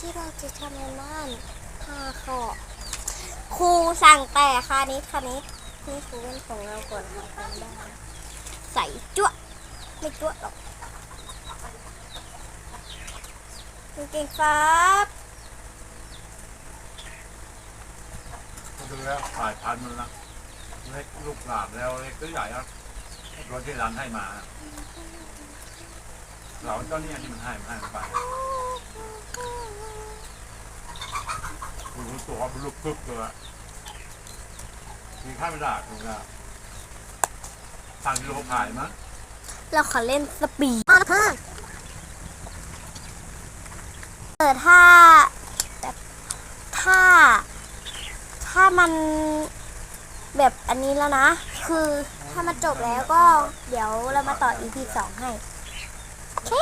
ที่เราจะทำในบ้าน5 ข้อครูสั่งแต่คณิตนี่ครูเป็นของเราก่อนทำกันบ้านใส่จั่วไม่จั่วหรอกเก่งครับดูแล้วสายพันธุ์มันนะเล็กลูกหลานแล้วเล็กก็ใหญ่ครับรถที่ร้านให้มาเราเจ้าเนี่ยที่มันให้มันไปคุณรู้ตัวว่ามันลุกกึกเลยมีค่าไม่ได้ถูกแล้วสั่งกิโลขายมั้งเราขอเล่นสปีดถ้าแบบถ้ามันแบบอันนี้แล้วนะคือถ้ามันจบแล้วก็เดี๋ยวเรามาต่อ EP 2ให้โอเค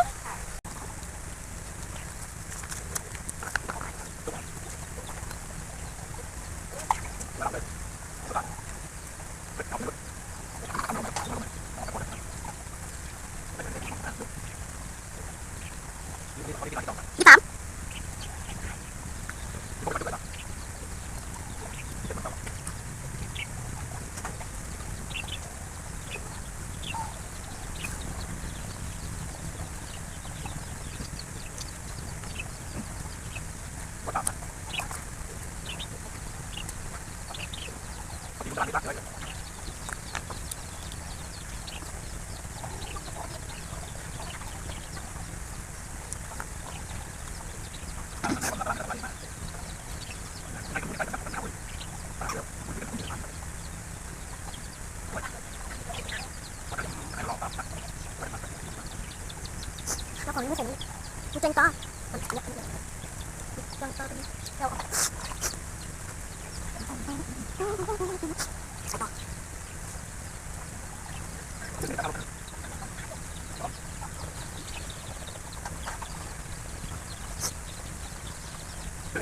แล้วของนี้ไม่ใส่นี่กูเจงตาจังตาเป็นเดี๋ยว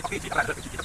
พี่จีอะไรเลยพี่จี